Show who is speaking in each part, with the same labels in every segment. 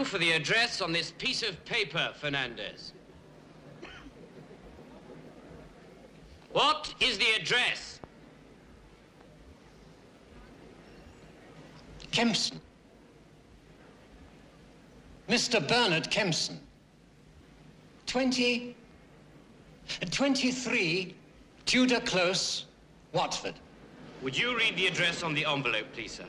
Speaker 1: for the address on this piece of paper, Fernandez. What is the address?
Speaker 2: Kempson. Mr. Bernard Kempson. 23 Tudor Close, Watford.
Speaker 1: Would you read the address on the envelope, please, sir?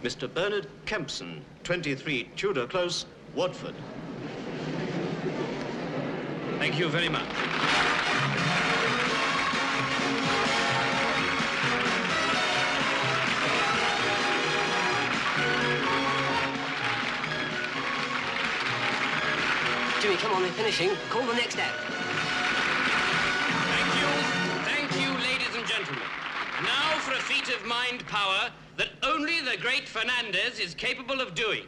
Speaker 3: Mr. Bernard Kempson, 23 Tudor Close, Watford.
Speaker 1: Thank you very much.
Speaker 4: Jimmy, come on, we're finishing. Call the next act.
Speaker 1: Thank you, ladies and gentlemen. Now for a feat of mind power that only the great Fernandez is capable of doing.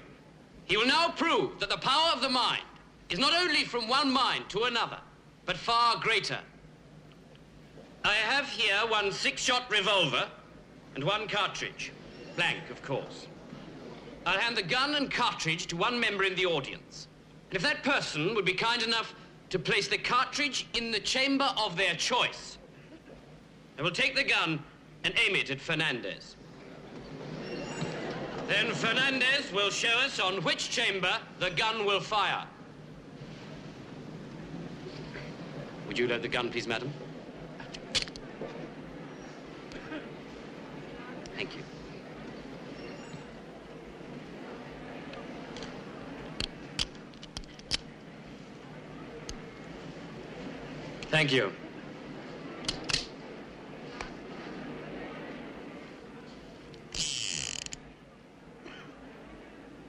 Speaker 1: He will now prove that the power of the mind is not only from one mind to another, but far greater. I have here one 6-shot revolver and one cartridge. Blank, of course. I'll hand the gun and cartridge to one member in the audience. And if that person would be kind enough to place the cartridge in the chamber of their choice, I will take the gun and aim it at Fernandez. Then Fernandez will show us on which chamber the gun will fire. Would you load the gun, please, madam? Thank you. Thank you.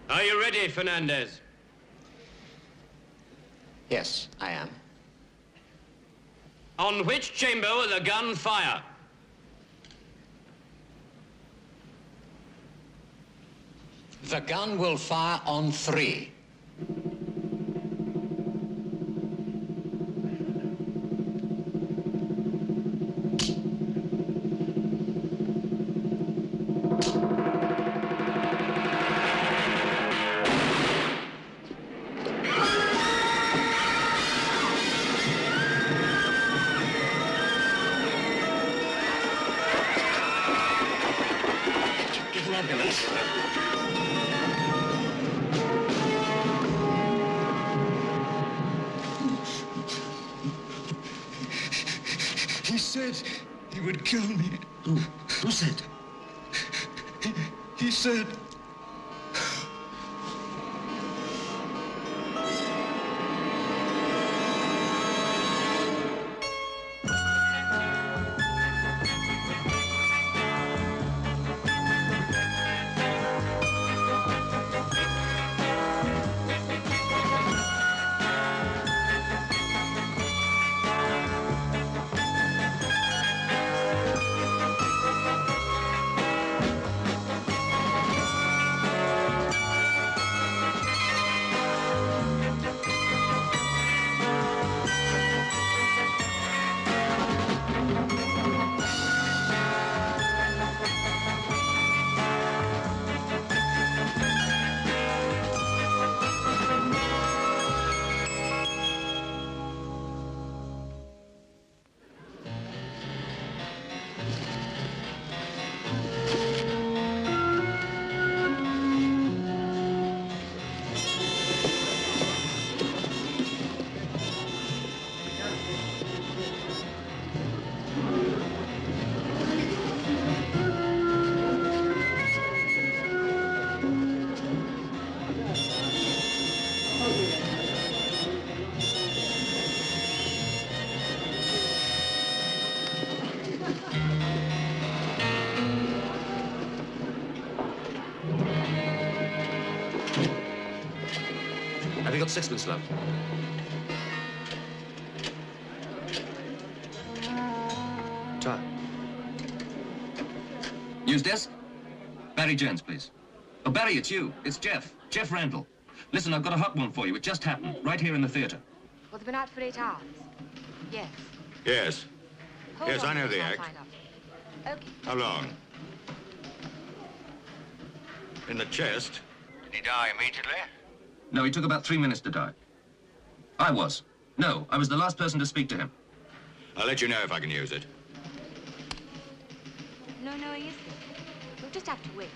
Speaker 1: Are you ready, Fernandez?
Speaker 2: Yes, I am.
Speaker 1: On which chamber will the gun fire?
Speaker 2: The gun will fire on 3.
Speaker 5: He said he would kill me.
Speaker 3: Who said?
Speaker 5: He said...
Speaker 3: Have you got 6pence left? Try.
Speaker 6: News desk? Barry Jones, please. Oh, Barry, it's you. It's Jeff. Jeff Randall. Listen, I've got a hot one for you. It just happened, right here in the theater.
Speaker 7: Well, they've been out for 8 hours. Yes.
Speaker 8: Yes.
Speaker 7: Hold
Speaker 8: Yes,
Speaker 7: on,
Speaker 8: I know the
Speaker 7: I'll
Speaker 8: act.
Speaker 7: find out. Okay.
Speaker 8: How long? In the chest. Did he die immediately?
Speaker 6: No, he took about 3 minutes to die. I was. No, I was the last person to speak to him.
Speaker 8: I'll let you know if I can use it.
Speaker 7: No, he isn't. You'll just have to wait.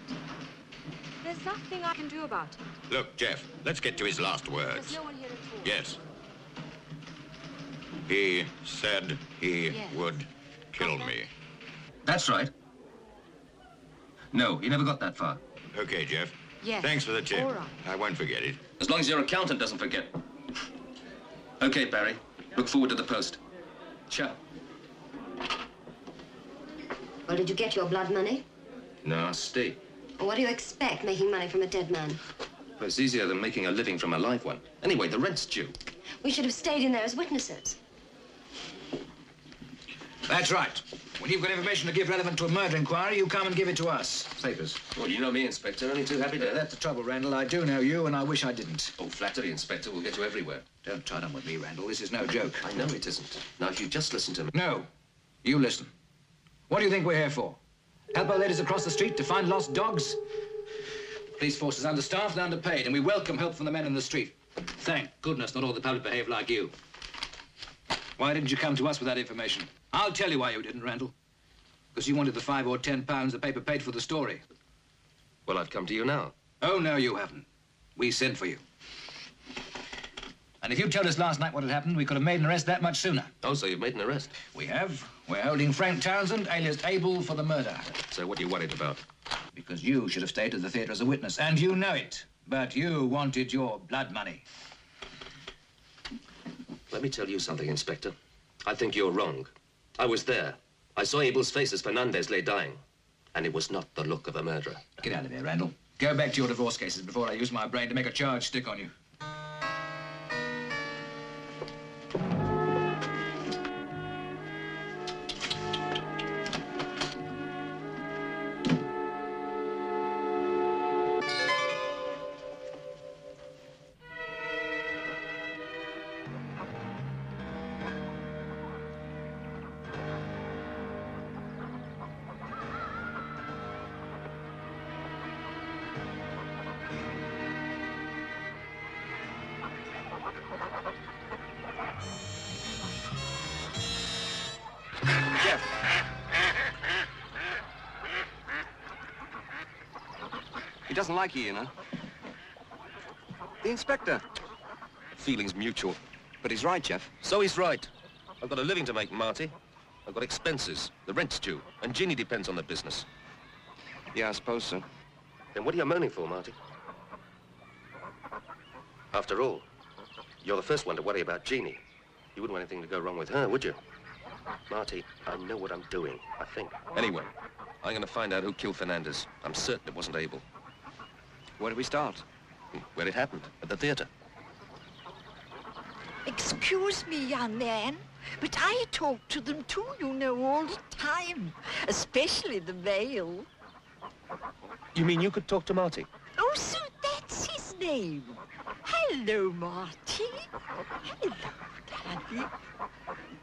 Speaker 7: There's nothing I can do about it.
Speaker 8: Look, Jeff, let's get to his last
Speaker 7: There's
Speaker 8: words.
Speaker 7: no one here at all.
Speaker 8: Yes. He said he
Speaker 7: Yes.
Speaker 8: would kill me.
Speaker 6: That's right. No, he never got that far.
Speaker 8: Okay, Jeff.
Speaker 7: Yes.
Speaker 8: Thanks for the tip.
Speaker 7: All right.
Speaker 8: I won't forget it.
Speaker 6: As long as your accountant doesn't forget. Okay, Barry. Look forward to the post. Ciao.
Speaker 9: Well, did you get your blood money?
Speaker 6: Nasty.
Speaker 9: Or what do you expect, making money from a dead man?
Speaker 6: Well, it's easier than making a living from a live one. Anyway, the rent's due.
Speaker 9: We should have stayed in there as witnesses.
Speaker 10: That's right. When you've got information to give relevant to a murder inquiry, you come and give it to us. Papers.
Speaker 6: Well, you know me, Inspector. Only too happy to...
Speaker 10: That's the trouble, Randall. I do know you, and I wish I didn't.
Speaker 6: Oh, flattery, Inspector, will get you everywhere.
Speaker 10: Don't try them with me, Randall. This is no joke.
Speaker 6: I know it isn't. Now, if you just listen to me...
Speaker 10: No. You listen. What do you think we're here for? Help our ladies across the street to find lost dogs? The police force is understaffed and underpaid, and we welcome help from the men in the street. Thank goodness not all the public behave like you. Why didn't you come to us with that information? I'll tell you why you didn't, Randall. Because you wanted the £5 or £10 the paper paid for the story.
Speaker 6: Well, I've come to you now.
Speaker 10: Oh, no, you haven't. We sent for you. And if you'd told us last night what had happened, we could have made an arrest that much sooner.
Speaker 6: Oh, so you've made an arrest?
Speaker 10: We have. We're holding Frank Townsend, alias Abel, for the murder.
Speaker 6: So what are you worried about?
Speaker 10: Because you should have stayed at the theatre as a witness, and you know it. But you wanted your blood money.
Speaker 6: Let me tell you something, Inspector. I think you're wrong. I was there. I saw Abel's face as Fernandez lay dying. And it was not the look of a murderer.
Speaker 10: Get out of here, Randall. Go back to your divorce cases before I use my brain to make a charge stick on you.
Speaker 3: He doesn't like you, you know. The inspector.
Speaker 6: Feelings mutual.
Speaker 3: But he's right, Jeff.
Speaker 6: So he's right. I've got a living to make, Marty. I've got expenses. The rent's due. And Ginny depends on the business.
Speaker 3: Yeah, I suppose so.
Speaker 6: Then what are you moaning for, Marty? After all, you're the first one to worry about Jeannie. You wouldn't want anything to go wrong with her, would you? Marty, I know what I'm doing, I think. Anyway, I'm going to find out who killed Fernandez. I'm certain it wasn't Abel.
Speaker 3: Where do we start?
Speaker 6: Where it happened, at the theatre.
Speaker 11: Excuse me, young man, but I talk to them too, you know, all the time. Especially the male.
Speaker 6: You mean you could talk to Marty?
Speaker 11: Oh, so that's his name. Hello, Marty. Hello, Daddy.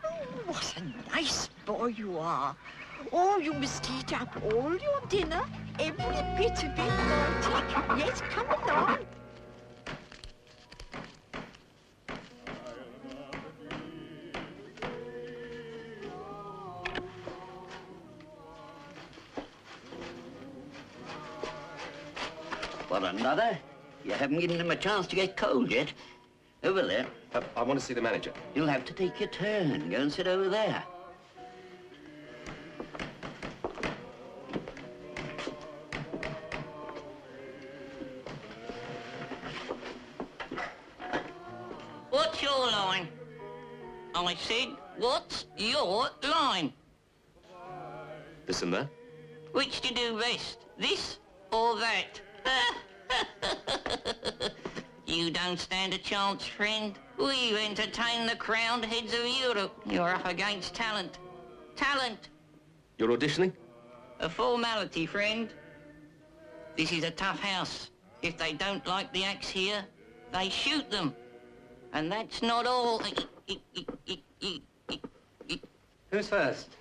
Speaker 11: Oh, what a nice boy you are. Oh, you must eat up all your dinner, every bit of it, Marty. Yes, come along.
Speaker 12: What, another? You haven't given him a chance to get cold yet. Over there.
Speaker 6: I want to see the manager.
Speaker 12: You'll have to take your turn. Go and sit over there.
Speaker 13: What's your line? I said, what's your line?
Speaker 6: This and that?
Speaker 13: Which do you do best, this or that? You don't stand a chance, friend. We entertain the crowned heads of Europe. You're up against talent. Talent.
Speaker 6: You're auditioning?
Speaker 13: A formality, friend. This is a tough house. If they don't like the acts here, they shoot them. And that's not all.
Speaker 4: Who's first?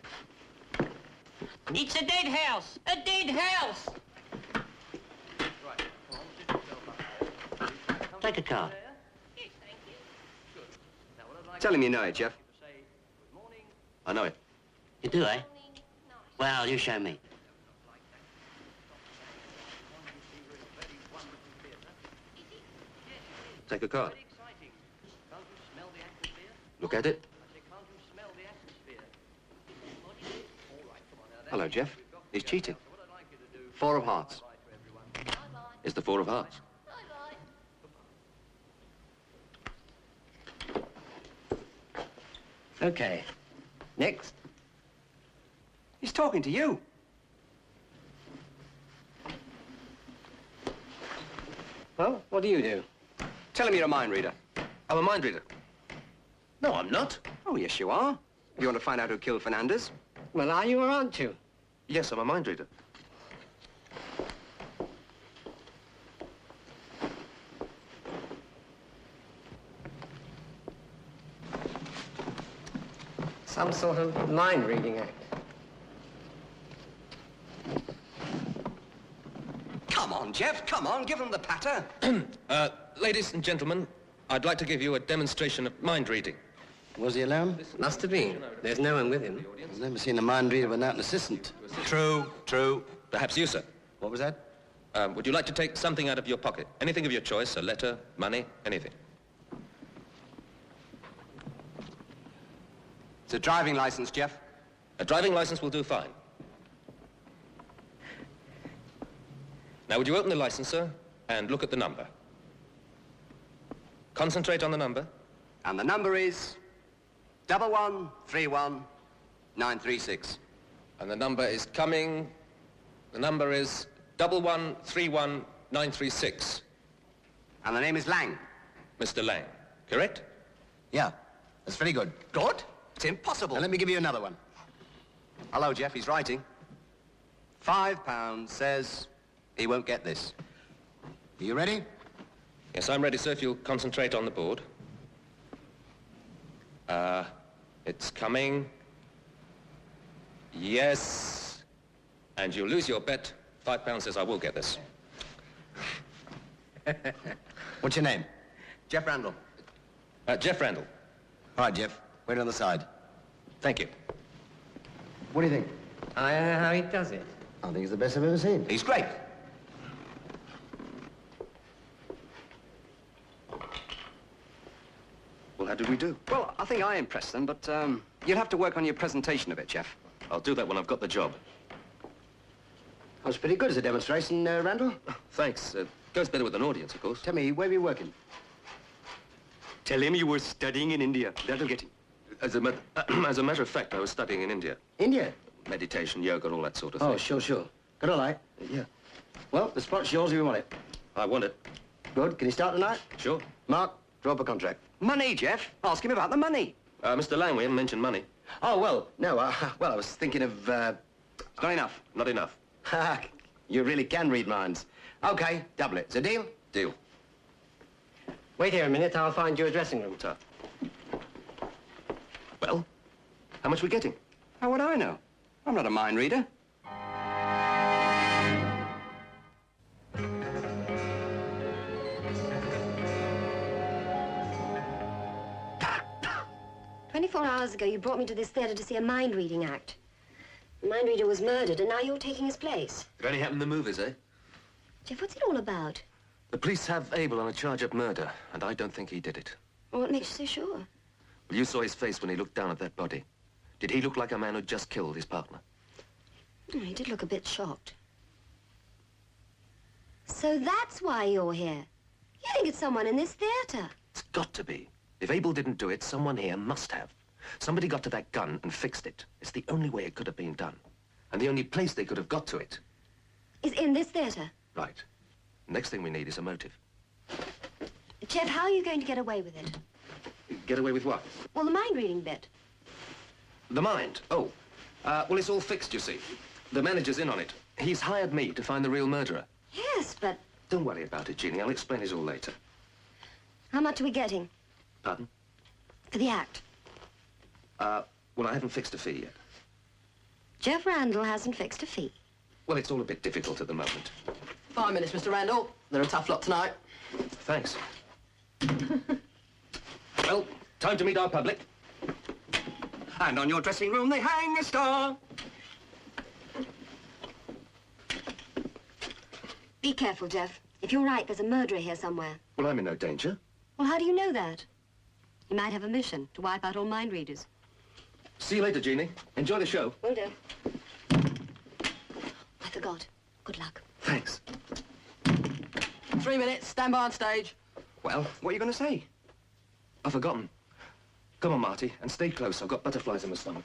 Speaker 13: It's a dead house! A dead house!
Speaker 12: Take a card.
Speaker 3: Tell him you know it, Jeff.
Speaker 6: I know it.
Speaker 12: You do, eh? Well, you show me.
Speaker 6: Take a card. Look at it.
Speaker 3: Hello, Jeff. He's cheating. 4 of hearts.
Speaker 6: It's the 4 of hearts.
Speaker 4: Okay. Next.
Speaker 3: He's talking to you.
Speaker 4: Well, what do you do?
Speaker 3: Tell him you're a mind reader.
Speaker 6: I'm a mind reader. No, I'm not.
Speaker 3: Oh, yes, you are. You want to find out who killed Fernandez?
Speaker 4: Well, are you or aren't you?
Speaker 6: Yes, I'm a mind reader.
Speaker 4: Some sort of mind-reading act.
Speaker 3: Come on, Jeff. Come on. Give them the patter.
Speaker 6: Ladies and gentlemen, I'd like to give you a demonstration of mind reading.
Speaker 12: Was he alone?
Speaker 4: Must have been. There's no one with him.
Speaker 12: I've never seen a mind reader without an assistant.
Speaker 6: True, true. Perhaps you, sir.
Speaker 12: What was that?
Speaker 6: Would you like to take something out of your pocket? Anything of your choice, a letter, money, anything.
Speaker 3: It's a driving license, Jeff.
Speaker 6: A driving license will do fine. Now, would you open the license, sir, and look at the number? Concentrate on the number.
Speaker 3: And the number is 1131936.
Speaker 6: And the number is coming. The number is 1131936.
Speaker 3: And the name is Lang.
Speaker 6: Mr. Lang, correct?
Speaker 12: Yeah, that's very good.
Speaker 3: Good? It's impossible.
Speaker 12: Now, let me give you another one.
Speaker 3: Hello, Jeff. He's writing. £5 says he won't get this.
Speaker 12: Are you ready?
Speaker 6: Yes, I'm ready, sir, if you'll concentrate on the board. It's coming. Yes. And you lose your bet. £5 says I will get this.
Speaker 12: What's your name?
Speaker 3: Jeff Randall.
Speaker 6: Jeff Randall.
Speaker 12: All right, Jeff. Wait on the side.
Speaker 6: Thank you.
Speaker 12: What do you think?
Speaker 4: I don't know how he does it.
Speaker 12: I think it's the best I've ever seen.
Speaker 3: He's great.
Speaker 6: Well, how did we do?
Speaker 3: Well, I think I impressed them, but you'll have to work on your presentation a bit, Jeff.
Speaker 6: I'll do that when I've got the job.
Speaker 12: That was pretty good as a demonstration, Randall.
Speaker 6: Thanks. Goes better with an audience, of course.
Speaker 12: Tell me, where were you working?
Speaker 3: Tell him you were studying in India. That'll get him.
Speaker 6: As a matter of fact, I was studying in India.
Speaker 12: India?
Speaker 6: Meditation, yoga, all that sort of thing.
Speaker 12: Oh, sure, sure. Good all right.
Speaker 6: Yeah.
Speaker 12: Well, the spot's yours if you want it.
Speaker 6: I want it.
Speaker 12: Good. Can you start tonight?
Speaker 6: Sure.
Speaker 12: Mark, draw up a contract.
Speaker 3: Money, Jeff. Ask him about the money.
Speaker 6: Mr. Lang, we haven't mentioned money.
Speaker 12: Oh, well, no, well, I was thinking of,
Speaker 3: It's not enough.
Speaker 6: Not enough.
Speaker 12: You really can read minds. Okay, double it. Is it a deal?
Speaker 6: Deal.
Speaker 4: Wait here a minute. I'll find you a dressing room.
Speaker 6: Tough. Well, how much are we getting?
Speaker 3: How would I know? I'm not a mind reader.
Speaker 9: "24 hours ago, you brought me to this theater to see a mind-reading act. The mind reader was murdered, and now you're taking his place.
Speaker 6: It only happened in the movies, eh?
Speaker 9: Jeff, what's it all about?
Speaker 6: The police have Abel on a charge of murder, and I don't think he did it.
Speaker 9: Well, what makes you so sure?
Speaker 6: Well, you saw his face when he looked down at that body. Did he look like a man who'd just killed his partner?
Speaker 9: Oh, he did look a bit shocked. So that's why you're here. You think it's someone in this theater.
Speaker 6: It's got to be. If Abel didn't do it, someone here must have. Somebody got to that gun and fixed it. It's the only way it could have been done. And the only place they could have got to it.
Speaker 9: Is in this theater.
Speaker 6: Right. Next thing we need is a motive.
Speaker 9: Jeff, how are you going to get away with it?
Speaker 6: Get away with what?
Speaker 9: Well, the mind-reading bit.
Speaker 6: The mind? Oh. Well, it's all fixed, you see. The manager's in on it. He's hired me to find the real murderer.
Speaker 9: Yes, but...
Speaker 6: Don't worry about it, Jeannie. I'll explain it all later.
Speaker 9: How much are we getting?
Speaker 6: Pardon?
Speaker 9: For the act.
Speaker 6: Well, I haven't fixed a fee yet.
Speaker 9: Jeff Randall hasn't fixed a fee.
Speaker 6: Well, it's all a bit difficult at the moment.
Speaker 14: 5 minutes, Mr. Randall. They're a tough lot tonight.
Speaker 6: Thanks. Well, time to meet our public.
Speaker 3: And on your dressing room, they hang a star.
Speaker 9: Be careful, Jeff. If you're right, there's a murderer here somewhere.
Speaker 6: Well, I'm in no danger.
Speaker 9: Well, how do you know that? He might have a mission to wipe out all mind readers.
Speaker 6: See you later, Jeannie. Enjoy the show.
Speaker 9: Will do. I forgot. Good luck.
Speaker 6: Thanks.
Speaker 4: 3 minutes, stand by on stage.
Speaker 3: Well, what are you going to say?
Speaker 6: I've forgotten. Come on, Marty, and stay close. I've got butterflies in my stomach.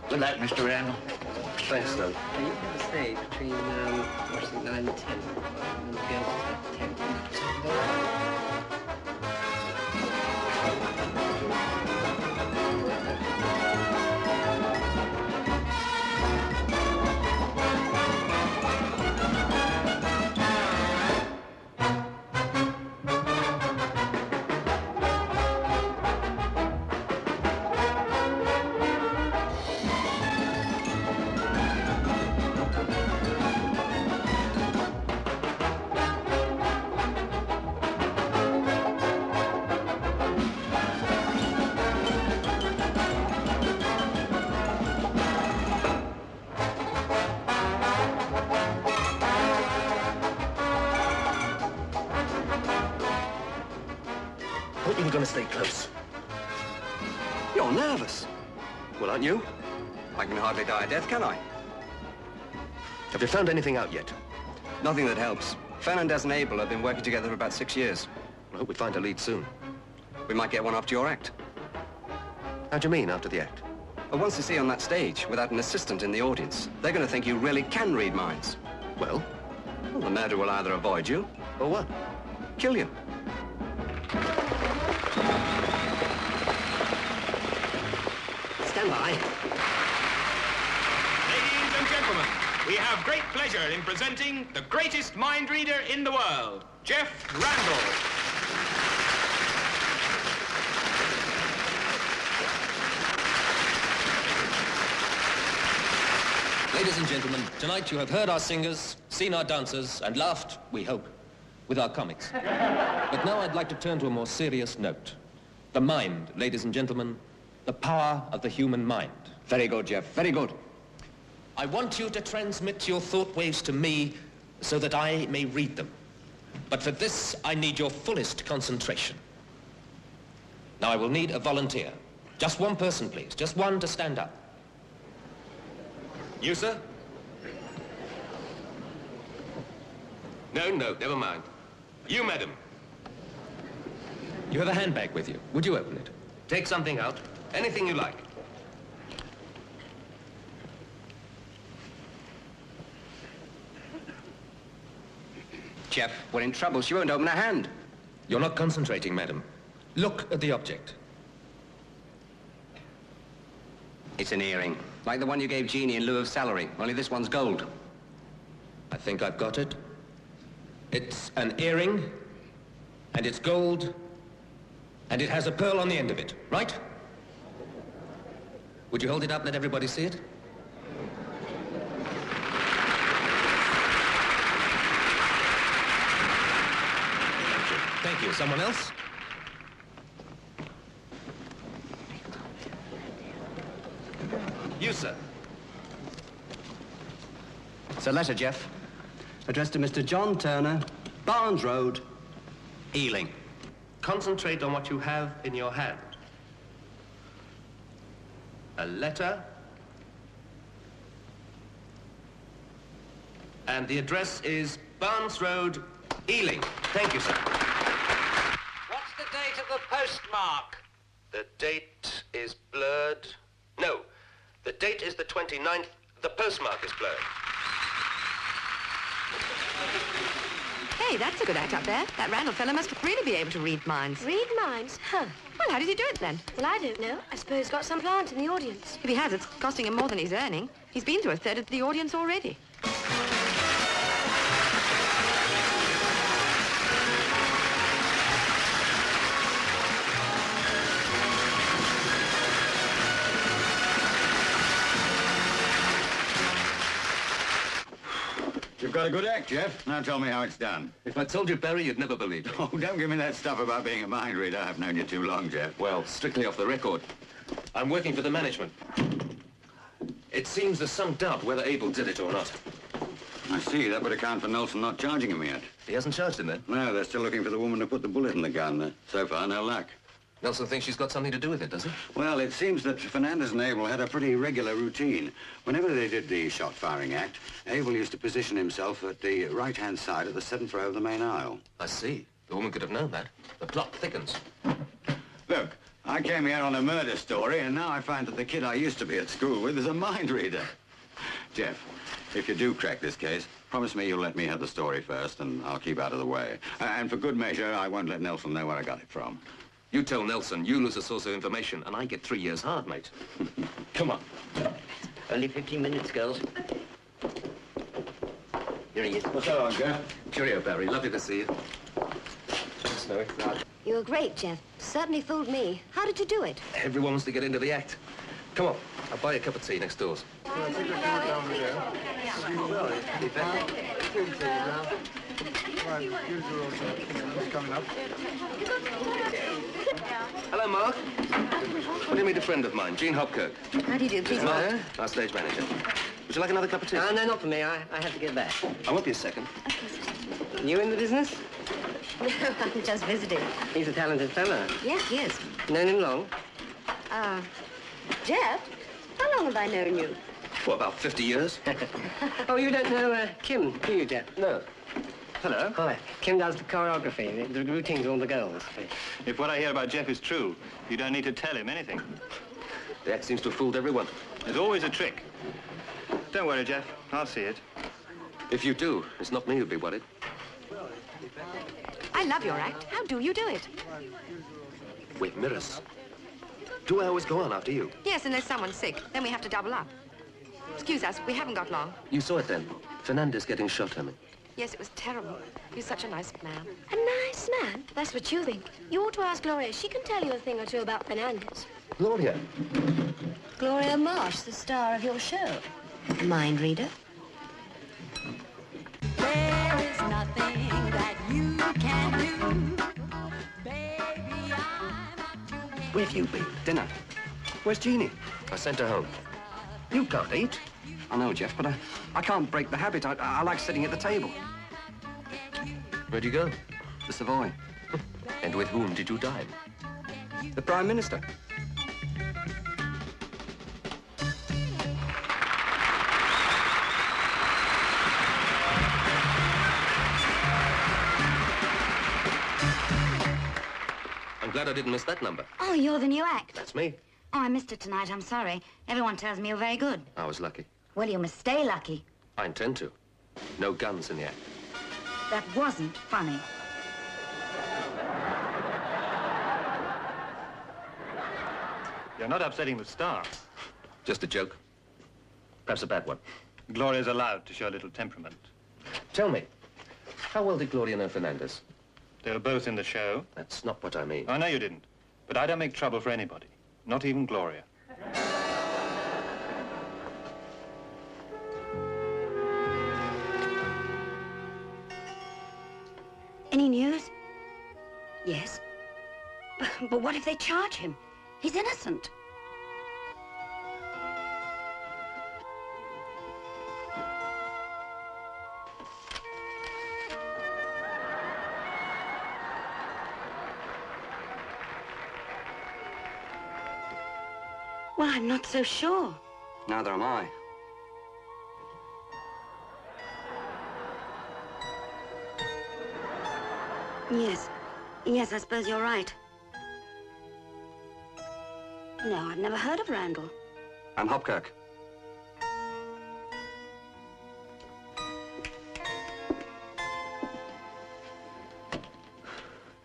Speaker 12: Good luck, Mr. Randall.
Speaker 6: Thanks, Doug.
Speaker 4: You have a stage between, 9 and 10. And the girls have 10.
Speaker 6: Hope you're going to stay close.
Speaker 3: You're nervous.
Speaker 6: Well, aren't you?
Speaker 3: I can hardly die a death, can I?
Speaker 6: Have you found anything out yet?
Speaker 3: Nothing that helps. Fernandez and Abel have been working together for about 6 years.
Speaker 6: I hope we find a lead soon.
Speaker 3: We might get one after your act.
Speaker 6: How do you mean, after the act?
Speaker 3: But once they see you on that stage, without an assistant in the audience, they're going to think you really can read minds.
Speaker 6: Well?
Speaker 3: Well, the murderer will either avoid you...
Speaker 6: Or what?
Speaker 3: Kill you.
Speaker 4: Stand by.
Speaker 1: Ladies and gentlemen, we have great pleasure in presenting the greatest mind reader in the world, Jeff Randall.
Speaker 6: Ladies and gentlemen, tonight you have heard our singers, seen our dancers, and laughed, we hope, with our comics. But now I'd like to turn to a more serious note. The mind, ladies and gentlemen, the power of the human mind.
Speaker 3: Very good, Jeff, very good.
Speaker 6: I want you to transmit your thought waves to me so that I may read them. But for this, I need your fullest concentration. Now, I will need a volunteer. Just one person, please. Just one to stand up. You, sir? No, never mind. You, madam. You have a handbag with you. Would you open it? Take something out. Anything you like.
Speaker 3: Jeff, we're in trouble. She won't open her hand.
Speaker 6: You're not concentrating, madam. Look at the object.
Speaker 3: It's an earring, like the one you gave Jeannie in lieu of salary, only this one's gold.
Speaker 6: I think I've got it. It's an earring, and it's gold, and it has a pearl on the end of it, right? Would you hold it up and let everybody see it? Thank you. Someone else? You, sir.
Speaker 3: It's a letter, Jeff. Addressed to Mr. John Turner, Barnes Road, Ealing.
Speaker 6: Concentrate on what you have in your hand. A letter. And the address is Barnes Road, Ealing. Thank you, sir.
Speaker 13: What's the date of the postmark?
Speaker 6: The date is blurred. No, the date is the 29th. The postmark is blurred.
Speaker 7: Hey, that's a good act up there. That Randall fella must really be able to read minds.
Speaker 9: Read minds? Huh.
Speaker 7: Well, how does he do it then?
Speaker 9: Well, I don't know. I suppose he's got some plant in the audience.
Speaker 7: If he has, it's costing him more than he's earning. He's been through a third of the audience already.
Speaker 14: got a good act, Jeff. Now tell me how it's done.
Speaker 6: If I told you, Barry, you'd never believe me.
Speaker 14: Oh, don't give me that stuff about being a mind reader. I've known you too long, Jeff.
Speaker 6: Well, strictly off the record. I'm working for the management. It seems there's some doubt whether Abel did it or not.
Speaker 14: I see. That would account for Nelson not charging him yet.
Speaker 6: He hasn't charged him then?
Speaker 14: No, they're still looking for the woman who put the bullet in the gun. So far, no luck.
Speaker 6: Nelson thinks she's got something to do with it, does he?
Speaker 14: Well, it seems that Fernandez and Abel had a pretty regular routine. Whenever they did the shot-firing act, Abel used to position himself at the right-hand side of the 7th row of the main aisle.
Speaker 6: I see. The woman could have known that. The plot thickens.
Speaker 14: Look, I came here on a murder story, and now I find that the kid I used to be at school with is a mind reader. Jeff, if you do crack this case, promise me you'll let me have the story first, and I'll keep out of the way. And for good measure, I won't let Nelson know where I got it from.
Speaker 6: You tell Nelson you lose a source of information, and I get 3 years hard, mate. Come on.
Speaker 12: Only 15 minutes, girls. Here he is.
Speaker 14: What's that on, Jeff?
Speaker 6: Cheerio, Barry. Lovely to see you. Snowy.
Speaker 9: You were great, Jeff. Certainly fooled me. How did you do it?
Speaker 6: Everyone wants to get into the act. Come on. I'll buy you a cup of tea next doors. Hello, Mark. What do you meet a friend of mine, Jean Hopkirk?
Speaker 4: How do you do, please?
Speaker 6: Mark, our stage manager. Would you like another cup of tea?
Speaker 4: No, not for me. I have to get back.
Speaker 6: I won't be a second.
Speaker 4: You in the business?
Speaker 9: No, I'm just visiting.
Speaker 4: He's a talented fellow.
Speaker 9: Yes, he is.
Speaker 4: Known him long?
Speaker 9: Jeff, how long have I known you?
Speaker 6: For about 50 years.
Speaker 4: Oh, you don't know Kim, do you, Jeff?
Speaker 6: No. Hello.
Speaker 4: Hi. Kim does the choreography, the routines, all the girls.
Speaker 15: If what I hear about Jeff is true, you don't need to tell him anything.
Speaker 6: The act seems to have fooled everyone.
Speaker 15: There's always a trick. Don't worry, Jeff. I'll see it.
Speaker 6: If you do, it's not me who'll be worried.
Speaker 7: I love your act. How do you do it?
Speaker 6: With mirrors. 2 hours go on after you.
Speaker 7: Yes, unless someone's sick. Then we have to double up. Excuse us, we haven't got long.
Speaker 6: You saw it then. Fernandez getting shot, Herman.
Speaker 7: Yes, it was terrible. He's such a nice man.
Speaker 9: A nice man? That's what you think. You ought to ask Gloria. She can tell you a thing or two about Fernandez.
Speaker 6: Gloria?
Speaker 9: Gloria Marsh, the star of your show. Mind reader.
Speaker 11: There is nothing that you can do. Baby,
Speaker 3: Where have you been? Dinner. Where's Jeannie?
Speaker 6: I sent her home. You can't eat.
Speaker 3: I know, Jeff, but I can't break the habit. I like sitting at the table.
Speaker 6: Where'd you go?
Speaker 3: The Savoy.
Speaker 6: And with whom did you dine?
Speaker 3: The Prime Minister.
Speaker 6: I'm glad I didn't miss that number.
Speaker 9: Oh, you're the new act.
Speaker 6: That's me.
Speaker 9: Oh, I missed it tonight. I'm sorry. Everyone tells me you're very good.
Speaker 6: I was lucky.
Speaker 9: Well, you must stay lucky.
Speaker 6: I intend to. No guns in the act.
Speaker 9: That wasn't funny.
Speaker 15: You're not upsetting the star.
Speaker 6: Just a joke. Perhaps a bad one.
Speaker 15: Gloria's allowed to show a little temperament.
Speaker 6: Tell me, how well did Gloria know Fernandez?
Speaker 15: They were both in the show.
Speaker 6: That's not what I mean.
Speaker 15: I know you didn't. But I don't make trouble for anybody. Not even Gloria.
Speaker 9: Any news? Yes. But what if they charge him? He's innocent. Well, I'm not so sure.
Speaker 3: Neither am I.
Speaker 9: Yes. Yes, I suppose you're right. No, I've never heard of Randall.
Speaker 3: I'm Hopkirk.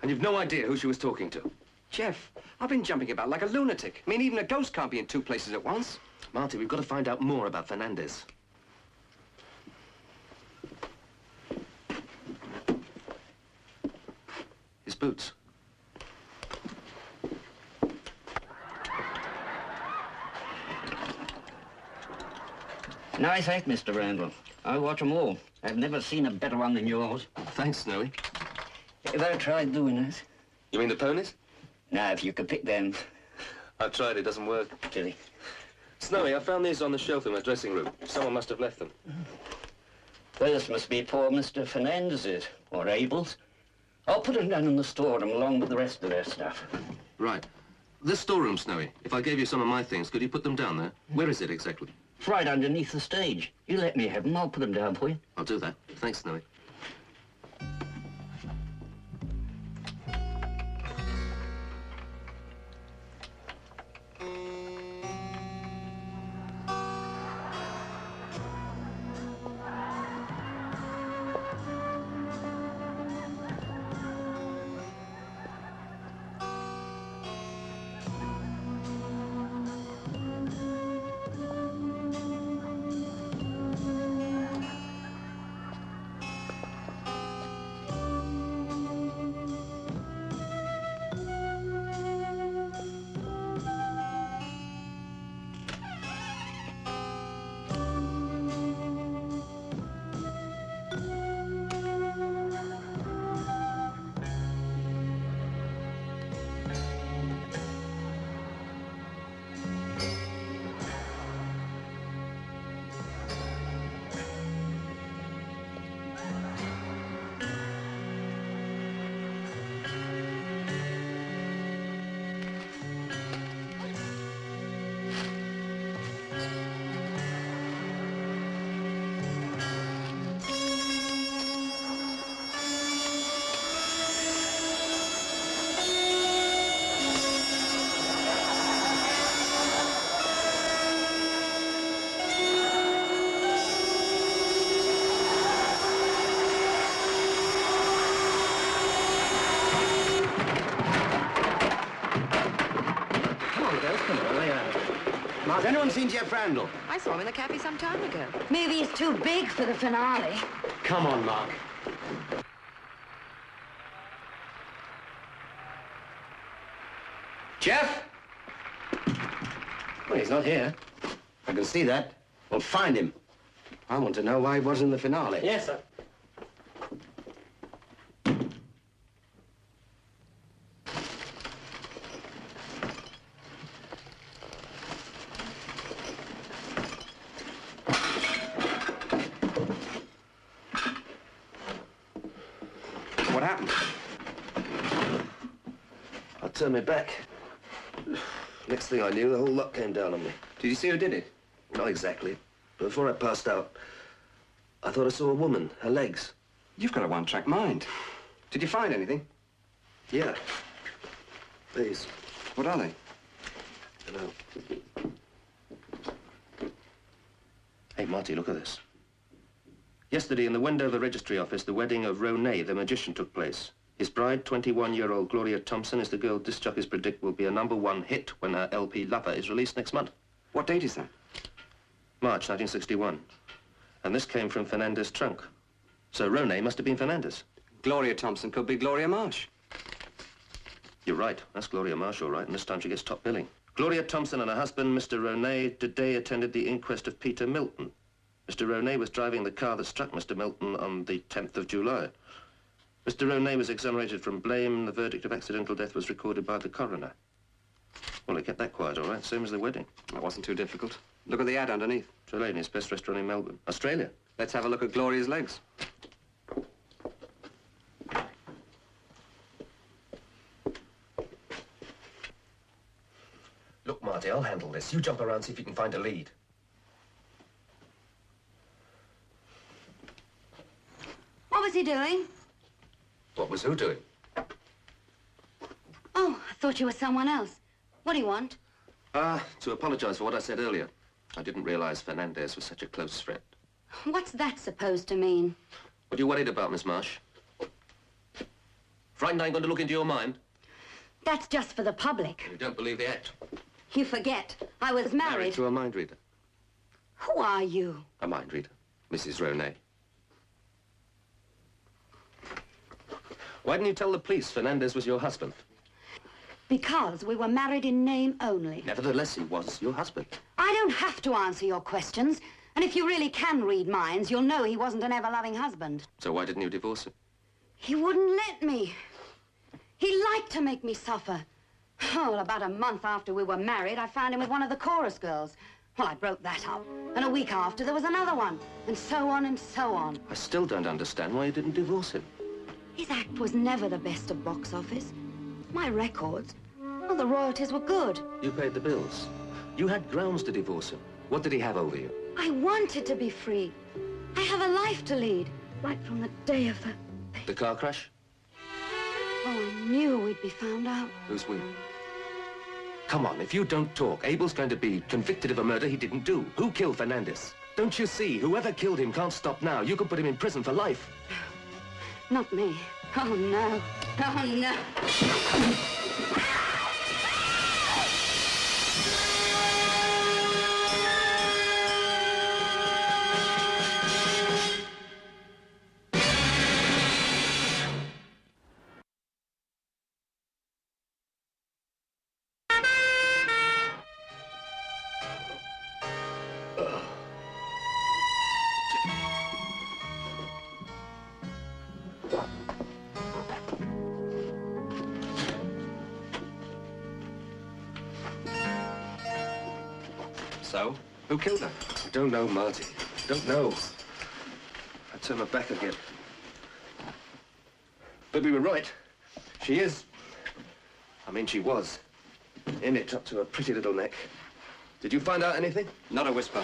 Speaker 6: And you've no idea who she was talking to?
Speaker 3: Jeff, I've been jumping about like a lunatic. I mean, even a ghost can't be in 2 places at once.
Speaker 6: Marty, we've got to find out more about Fernandez. His boots.
Speaker 12: Nice act, Mr. Randall. I watch 'em all. I've never seen a better one than yours.
Speaker 6: Thanks, Snowy.
Speaker 12: Have I tried doing this?
Speaker 6: You mean the ponies?
Speaker 12: Now, if you could pick them.
Speaker 6: I've tried, it doesn't work.
Speaker 12: Really?
Speaker 6: Snowy, I found these on the shelf in my dressing room. Someone must have left them.
Speaker 12: Well, this must be poor Mr. Fernandez's, or Abel's. I'll put them down in the storeroom along with the rest of their stuff.
Speaker 6: Right. This storeroom, Snowy, if I gave you some of my things, could you put them down there? Where is it exactly?
Speaker 12: It's right underneath the stage. You let me have them, I'll put them down for you.
Speaker 6: I'll do that. Thanks, Snowy.
Speaker 3: Has anyone seen Jeff Randall?
Speaker 7: I saw him in the cafe some time ago.
Speaker 9: Maybe he's too big for the finale.
Speaker 3: Come on, Mark. Jeff? Well, he's not here. I can see that. Well, find him. I want to know why he was in the finale.
Speaker 4: Yes, sir.
Speaker 3: What happened?
Speaker 6: I turned my back. Next thing I knew, the whole lot came down on me.
Speaker 3: Did you see who did it?
Speaker 6: Not exactly. But before I passed out, I thought I saw a woman, her legs.
Speaker 3: You've got a one-track mind. Did you find anything?
Speaker 6: Yeah. These.
Speaker 3: What are they?
Speaker 6: I don't know. Hey, Marty, look at this. Yesterday, in the Wendover Registry Office, the wedding of Ronay, the magician, took place. His bride, 21-year-old Gloria Thompson, is the girl disc jockeys predict will be a #1 hit when her LP Lover is released next month.
Speaker 3: What date is that?
Speaker 6: March 1961. And this came from Fernandez's trunk. So Ronay must have been Fernandez.
Speaker 3: Gloria Thompson could be Gloria Marsh.
Speaker 6: You're right. That's Gloria Marsh, all right, and this time she gets top billing. Gloria Thompson and her husband, Mr. Ronay, today attended the inquest of Peter Milton. Mr. Ronay was driving the car that struck Mr. Milton on the 10th of July. Mr. Ronay was exonerated from blame. The verdict of accidental death was recorded by the coroner. Well, they kept that quiet, all right, same as the wedding.
Speaker 3: That wasn't too difficult. Look at the ad underneath.
Speaker 6: Trelawny's best restaurant in Melbourne. Australia.
Speaker 3: Let's have a look at Gloria's legs.
Speaker 6: Look, Marty, I'll handle this. You jump around, see if you can find a lead.
Speaker 9: What was he doing?
Speaker 6: What was who doing?
Speaker 9: Oh, I thought you were someone else. What do you want?
Speaker 6: To apologize for what I said earlier. I didn't realize Fernandez was such a close friend.
Speaker 9: What's that supposed to mean?
Speaker 6: What are you worried about, Miss Marsh? Frightened I'm going to look into your mind?
Speaker 9: That's just for the public.
Speaker 6: You don't believe the act?
Speaker 9: You forget. I was married.
Speaker 6: Married to a mind reader.
Speaker 9: Who are you?
Speaker 6: A mind reader. Mrs. Ronay. Why didn't you tell the police Fernandez was your husband?
Speaker 9: Because we were married in name only.
Speaker 6: Nevertheless, he was your husband.
Speaker 9: I don't have to answer your questions.
Speaker 16: And if you really can read minds, you'll know he wasn't an ever-loving husband.
Speaker 6: So why didn't you divorce him?
Speaker 16: He wouldn't let me. He liked to make me suffer. Oh, well, about a month after we were married, I found him with one of the chorus girls. Well, I broke that up. And a week after, there was another one. And so on and so on.
Speaker 6: I still don't understand why you didn't divorce him.
Speaker 16: His act was never the best of box office. My records, well, the royalties were good.
Speaker 6: You paid the bills. You had grounds to divorce him. What did he have over you?
Speaker 16: I wanted to be free. I have a life to lead, right from the day of
Speaker 6: The car crash?
Speaker 16: Oh, I knew we'd be found out.
Speaker 6: Who's we? Come on, if you don't talk, Abel's going to be convicted of a murder he didn't do. Who killed Fernandez? Don't you see? Whoever killed him can't stop now. You could put him in prison for life.
Speaker 16: Not me. Oh, no. Oh, no.
Speaker 3: So, who killed her?
Speaker 6: I don't know, Marty. Don't know. I turned my back again. But we were right. She is. I mean, she was. In it up to her pretty little neck. Did you find out anything?
Speaker 3: Not a whisper.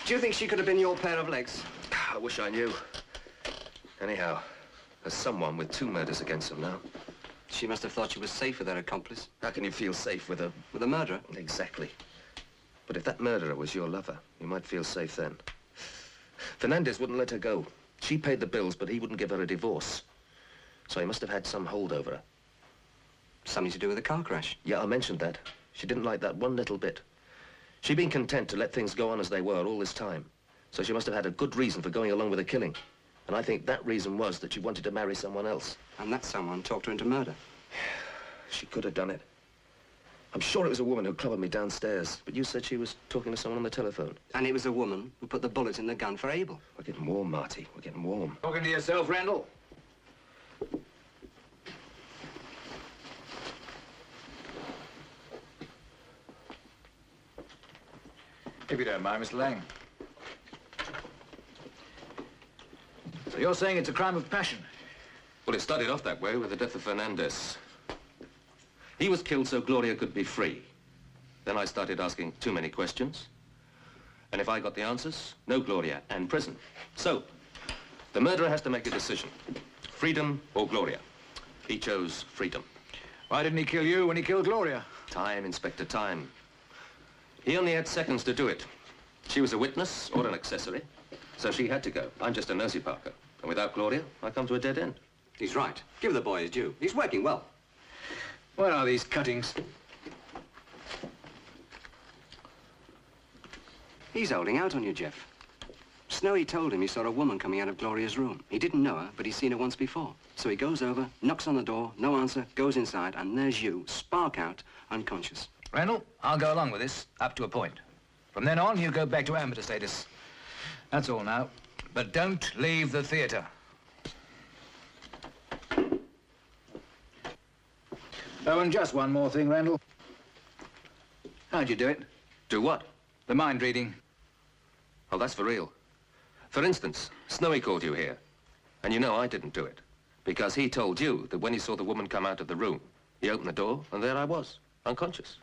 Speaker 3: Do you think she could have been your pair of legs?
Speaker 6: I wish I knew. Anyhow, there's someone with 2 murders against him now.
Speaker 3: She must have thought she was safe with her accomplice.
Speaker 6: How can you feel safe with a...
Speaker 3: With a murderer?
Speaker 6: Exactly. But if that murderer was your lover, you might feel safe then. Fernandez wouldn't let her go. She paid the bills, but he wouldn't give her a divorce. So he must have had some hold over her.
Speaker 3: Something to do with the car crash?
Speaker 6: Yeah, I mentioned that. She didn't like that one little bit. She'd been content to let things go on as they were all this time. So she must have had a good reason for going along with the killing. And I think that reason was that she wanted to marry someone else.
Speaker 3: And that someone talked her into murder?
Speaker 6: She could have done it. I'm sure it was a woman who clobbered me downstairs, but you said she was talking to someone on the telephone.
Speaker 3: And it was a woman who put the bullets in the gun for Abel.
Speaker 6: We're getting warm, Marty. We're getting warm.
Speaker 10: Talking to yourself, Randall? If you don't mind, Mr. Lang. So you're saying it's a crime of passion?
Speaker 6: Well, it started off that way with the death of Fernandez. He was killed so Gloria could be free. Then I started asking too many questions. And if I got the answers, no Gloria and prison. So, the murderer has to make a decision. Freedom or Gloria. He chose freedom.
Speaker 10: Why didn't he kill you when he killed Gloria?
Speaker 6: Time, Inspector, time. He only had seconds to do it. She was a witness or an accessory, so she had to go. I'm just a nosy Parker. And without Gloria, I come to a dead end.
Speaker 3: He's right. Give the boy his due. He's working well.
Speaker 10: Where are these cuttings?
Speaker 3: He's holding out on you, Jeff. Snowy told him he saw a woman coming out of Gloria's room. He didn't know her, but he's seen her once before. So he goes over, knocks on the door, no answer, goes inside, and there's you, spark out, unconscious.
Speaker 10: Randall, I'll go along with this, up to a point. From then on, you go back to amateur status. That's all now. But don't leave the theater. Oh, and just one more thing, Randall. How'd you do it?
Speaker 6: Do what?
Speaker 10: The mind reading.
Speaker 6: Oh, that's for real. For instance, Snowy called you here. And you know I didn't do it. Because he told you that when he saw the woman come out of the room, he opened the door, and there I was, unconscious.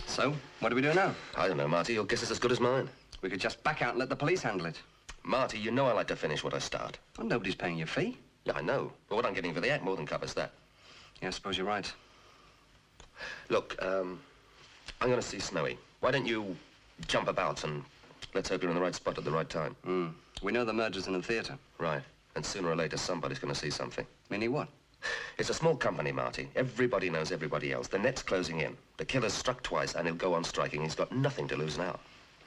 Speaker 3: So, what do we do now?
Speaker 6: I don't know, Marty. Your guess is as good as mine.
Speaker 3: We could just back out and let the police handle it.
Speaker 6: Marty, you know I like to finish what I start.
Speaker 3: Well, nobody's paying your fee.
Speaker 6: Yeah, I know. But what I'm getting for the act more than covers that.
Speaker 3: Yeah, I suppose you're right.
Speaker 6: Look, I'm going to see Snowy. Why don't you jump about and let's hope you're in the right spot at the right time.
Speaker 3: We know the murder's in the theatre.
Speaker 6: Right. And sooner or later, somebody's going to see something.
Speaker 3: Meaning what?
Speaker 6: It's a small company, Marty. Everybody knows everybody else. The net's closing in. The killer's struck twice, and he'll go on striking. He's got nothing to lose now.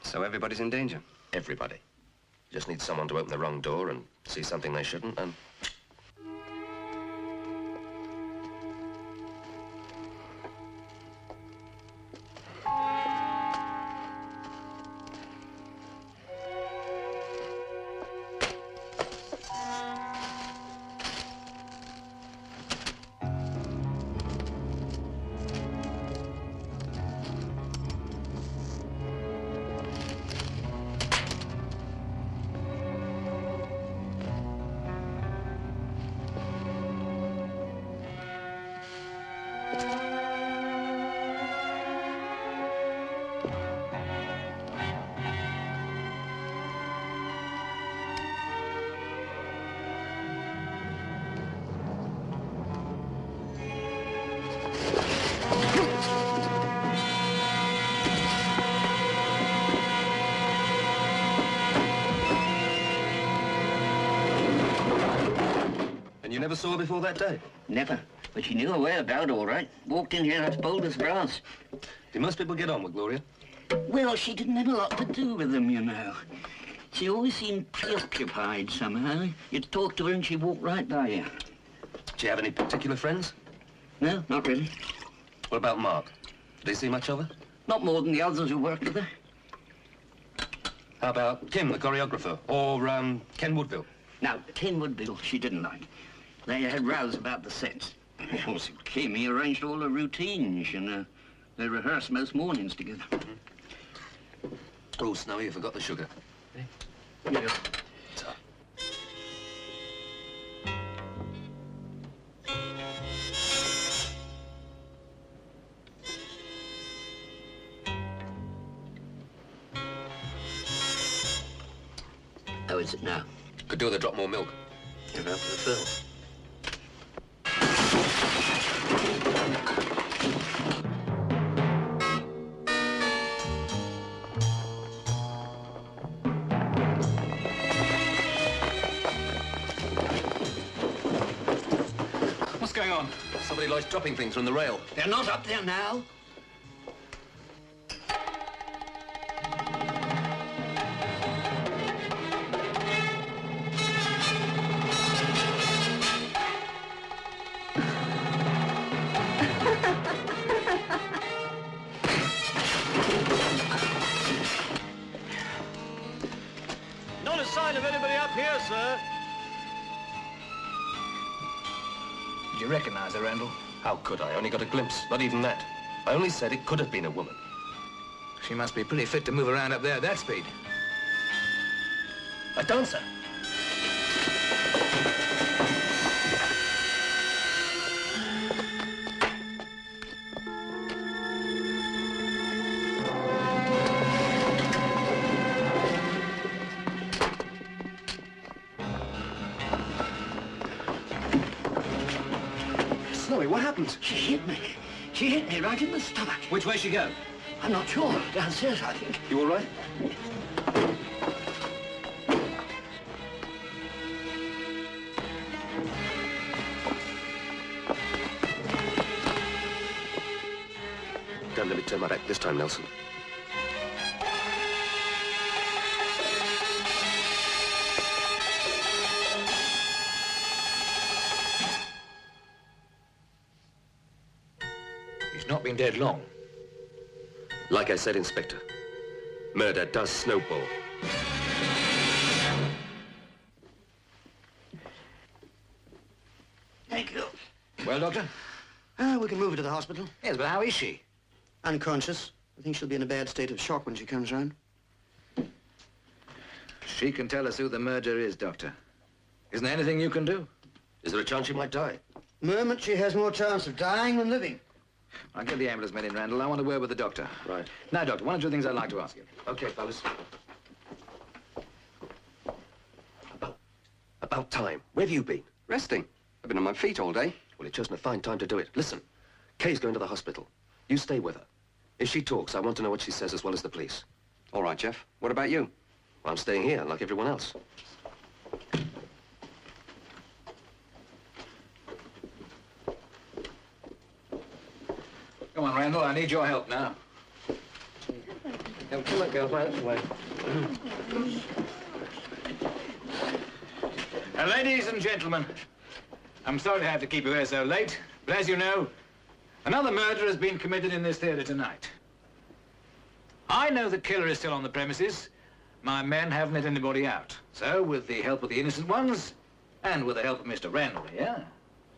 Speaker 3: So everybody's in danger?
Speaker 6: Everybody. Just need someone to open the wrong door and see something they shouldn't, and... And you never saw her before that day?
Speaker 12: Never. But she knew her way about all right. Walked in here as bold as brass.
Speaker 6: Did most people get on with Gloria?
Speaker 12: Well, she didn't have a lot to do with them, you know. She always seemed preoccupied somehow. You'd talk to her and she'd walk right by you.
Speaker 6: Did you have any particular friends?
Speaker 12: No, not really.
Speaker 6: What about Mark? Did he see much of her?
Speaker 12: Not more than the others who worked with her.
Speaker 6: How about Kim, the choreographer? Or, Ken Woodville?
Speaker 12: Now, Ken Woodville, she didn't like. They had rows about the sets. Also, Kim, he arranged all the routines, you know. They rehearsed most mornings together.
Speaker 6: Oh, Snowy, you forgot the sugar.
Speaker 12: Yeah. How is it now?
Speaker 6: Could do with a drop more milk.
Speaker 12: You're out for the film.
Speaker 10: What's going on?
Speaker 6: Somebody likes dropping things from the rail.
Speaker 12: They're not up there now.
Speaker 15: Not a sign of anybody up here, sir.
Speaker 10: Did you recognize her, Randall?
Speaker 6: How could I? Only got a glimpse. Not even that. I only said it could have been a woman.
Speaker 10: She must be pretty fit to move around up there at that speed.
Speaker 6: A dancer.
Speaker 3: Snowy, what happened?
Speaker 12: She hit me. She hit me right in the stomach.
Speaker 10: Which way she go?
Speaker 12: I'm not sure. Downstairs, I think.
Speaker 6: You all right? Don't let me turn my back this time, Nelson.
Speaker 10: He's not been dead long.
Speaker 6: Like I said, Inspector, murder does snowball.
Speaker 12: Thank you.
Speaker 10: Well, Doctor?
Speaker 4: We can move her to the hospital.
Speaker 10: Yes, but how is she?
Speaker 4: Unconscious. I think she'll be in a bad state of shock when she comes round.
Speaker 10: She can tell us who the murderer is, Doctor. Isn't there anything you can do?
Speaker 6: Is there a chance she might die?
Speaker 4: The moment she has more chance of dying than living.
Speaker 10: I'll get the ambulance men in, Randall. I want a word with the doctor.
Speaker 6: Right.
Speaker 10: Now, Doctor, one or two things I'd like to ask you.
Speaker 6: Okay, fellas. About time. Where have you been?
Speaker 3: Resting. I've been on my feet all day.
Speaker 6: Well, you've chosen a fine time to do it. Listen, Kay's going to the hospital. You stay with her. If she talks, I want to know what she says as well as the police.
Speaker 3: All right, Jeff. What about you?
Speaker 6: Well, I'm staying here, like everyone else.
Speaker 10: Come on, Randall. I need your help now.
Speaker 4: Oh, come on, girls, right this way.
Speaker 10: Ladies and gentlemen, I'm sorry to have to keep you here so late, but as you know, another murder has been committed in this theatre tonight. I know the killer is still on the premises. My men haven't let anybody out. So, with the help of the innocent ones, and with the help of Mr. Randall here,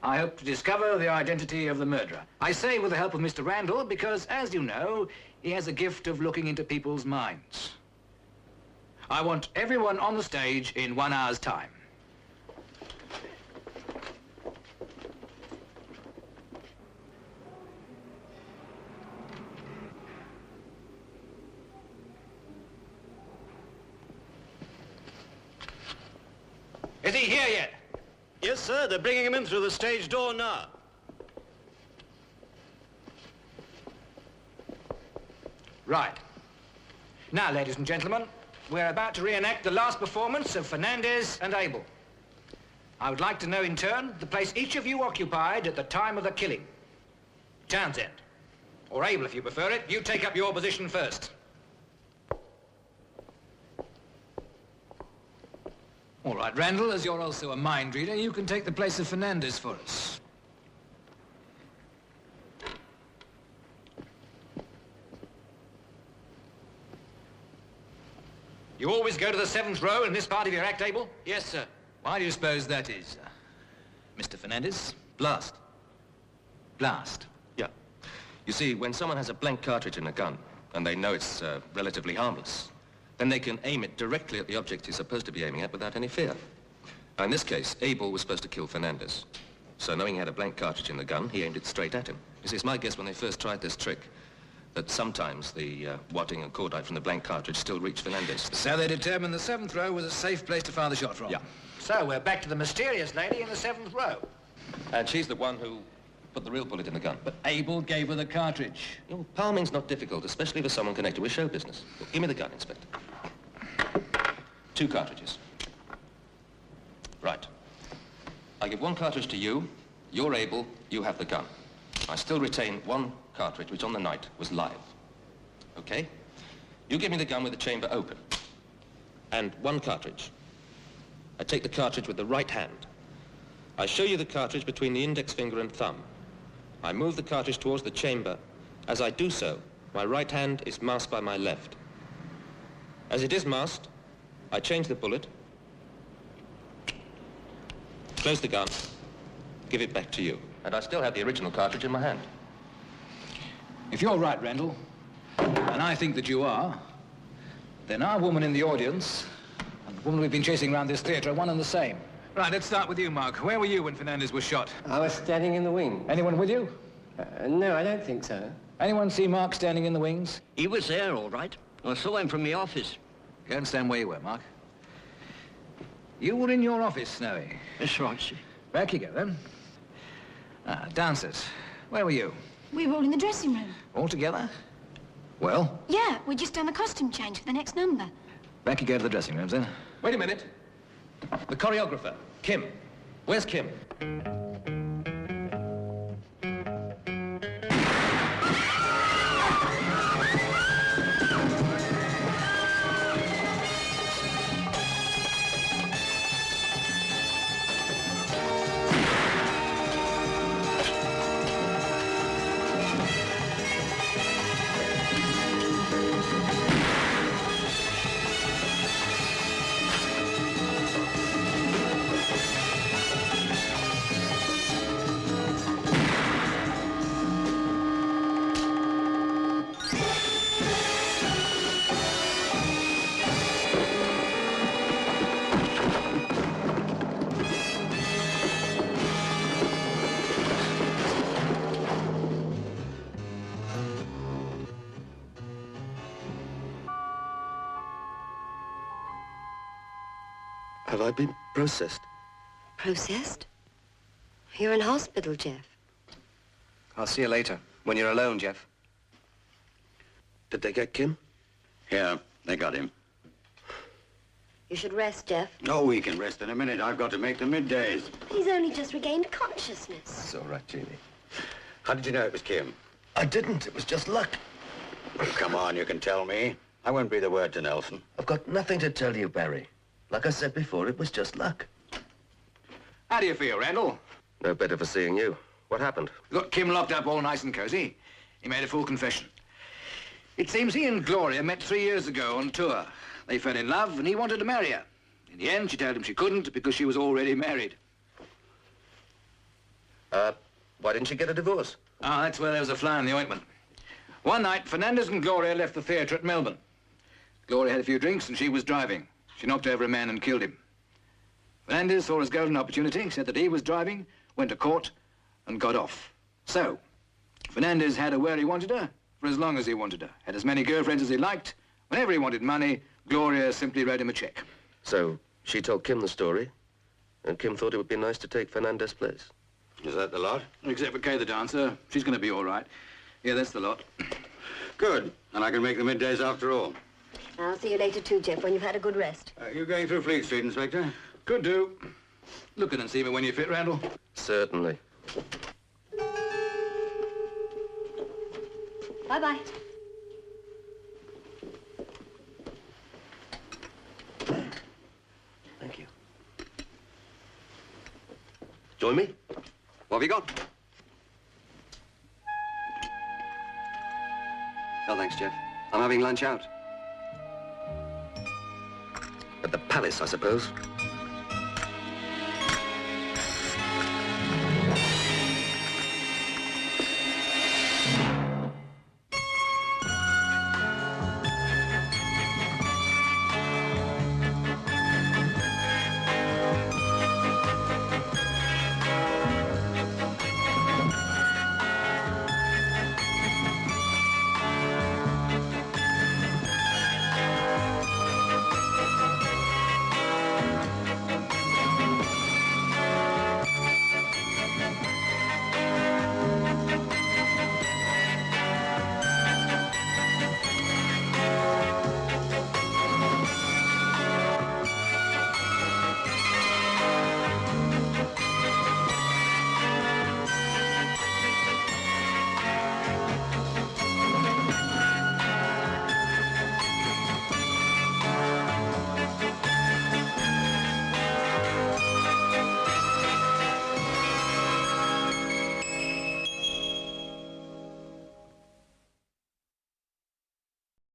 Speaker 10: I hope to discover the identity of the murderer. I say with the help of Mr. Randall because, as you know, he has a gift of looking into people's minds. I want everyone on the stage in 1 hour's time. Is he here yet?
Speaker 17: Yes, sir. They're bringing him in through the stage door now.
Speaker 10: Right. Now, ladies and gentlemen, we're about to reenact the last performance of Fernandez and Abel. I would like to know, in turn, the place each of you occupied at the time of the killing. Townsend. Or Abel, if you prefer it. You take up your position first. All right, Randall, as you're also a mind reader, you can take the place of Fernandez for us. You always go to the 7th row in this part of your act, Abel?
Speaker 1: Yes, sir.
Speaker 10: Why do you suppose that is, Mr. Fernandez?
Speaker 6: Blast.
Speaker 10: Blast?
Speaker 6: Yeah. You see, when someone has a blank cartridge in a gun, and they know it's relatively harmless, then they can aim it directly at the object he's supposed to be aiming at without any fear. Now, in this case, Abel was supposed to kill Fernandez. So knowing he had a blank cartridge in the gun, he aimed it straight at him. You see, it's my guess when they first tried this trick that sometimes the wadding and cordite from the blank cartridge still reached Fernandez.
Speaker 10: So they determined the 7th row was a safe place to fire the shot from?
Speaker 6: Yeah.
Speaker 10: So we're back to the mysterious lady in the 7th row.
Speaker 6: And she's the one who put the real bullet in the gun.
Speaker 10: But Abel gave her the cartridge.
Speaker 6: You know, palming's not difficult, especially for someone connected with show business. Look, give me the gun, Inspector. 2 cartridges. Right. I give 1 cartridge to you. You're Abel. You have the gun. I still retain 1 cartridge, which on the night was live. Okay? You give me the gun with the chamber open. And 1 cartridge. I take the cartridge with the right hand. I show you the cartridge between the index finger and thumb. I move the cartridge towards the chamber. As I do so, my right hand is masked by my left. As it is masked, I change the bullet, close the gun, give it back to you. And I still have the original cartridge in my hand.
Speaker 10: If you're right, Randall, and I think that you are, then our woman in the audience and the woman we've been chasing around this theatre are one and the same. Right, let's start with you, Mark. Where were you when Fernandez was shot?
Speaker 4: I was standing in the wing.
Speaker 10: Anyone with you?
Speaker 4: No, I don't think so.
Speaker 10: Anyone see Mark standing in the wings?
Speaker 12: He was there, all right. I saw him from the office.
Speaker 10: Go and stand where you were, Mark. You were in your office, Snowy.
Speaker 12: That's right, sir.
Speaker 10: Back you go, then. Dancers. Where were you?
Speaker 18: We were all in the dressing room.
Speaker 10: All together? Well?
Speaker 18: Yeah, we'd just done the costume change for the next number.
Speaker 10: Back you go to the dressing rooms, then.
Speaker 6: Wait a minute. The choreographer, Kim. Where's Kim? Have I been processed?
Speaker 9: Processed? You're in hospital, Jeff.
Speaker 3: I'll see you later, when you're alone, Jeff.
Speaker 6: Did they get Kim?
Speaker 14: Yeah, they got him.
Speaker 9: You should rest, Jeff.
Speaker 14: Oh, we can rest in a minute. I've got to make the middays.
Speaker 9: He's only just regained consciousness.
Speaker 14: It's all right, Jeannie. How did you know it was Kim?
Speaker 6: I didn't. It was just luck.
Speaker 14: Oh, come on, you can tell me. I won't breathe a word to Nelson.
Speaker 6: I've got nothing to tell you, Barry. Like I said before, it was just luck.
Speaker 10: How do you feel, Randall?
Speaker 6: No better for seeing you. What happened?
Speaker 10: Got Kim locked up all nice and cozy. He made a full confession. It seems he and Gloria met 3 years ago on tour. They fell in love and he wanted to marry her. In the end, she told him she couldn't because she was already married.
Speaker 6: Why didn't she get a divorce?
Speaker 10: Ah, that's where there was a fly in the ointment. One night, Fernandez and Gloria left the theatre at Melbourne. Gloria had a few drinks and she was driving. She knocked over a man and killed him. Fernandez saw his golden opportunity, said that he was driving, went to court, and got off. So, Fernandez had her where he wanted her, for as long as he wanted her. Had as many girlfriends as he liked. Whenever he wanted money, Gloria simply wrote him a check.
Speaker 6: So, she told Kim the story, and Kim thought it would be nice to take Fernandez's place.
Speaker 14: Is that the lot?
Speaker 10: Except for Kay the dancer. She's going to be all right. Yeah, that's the lot.
Speaker 14: Good. And I can make the middays after all.
Speaker 9: I'll see you later too, Jeff, when you've had a good rest.
Speaker 14: You going through Fleet Street, Inspector?
Speaker 10: Could do. Look in and see me when you fit, Randall.
Speaker 6: Certainly.
Speaker 9: Bye-bye.
Speaker 6: Thank you. Join me?
Speaker 3: What have you got? No, thanks, Jeff. I'm having lunch out.
Speaker 6: At the palace, I suppose.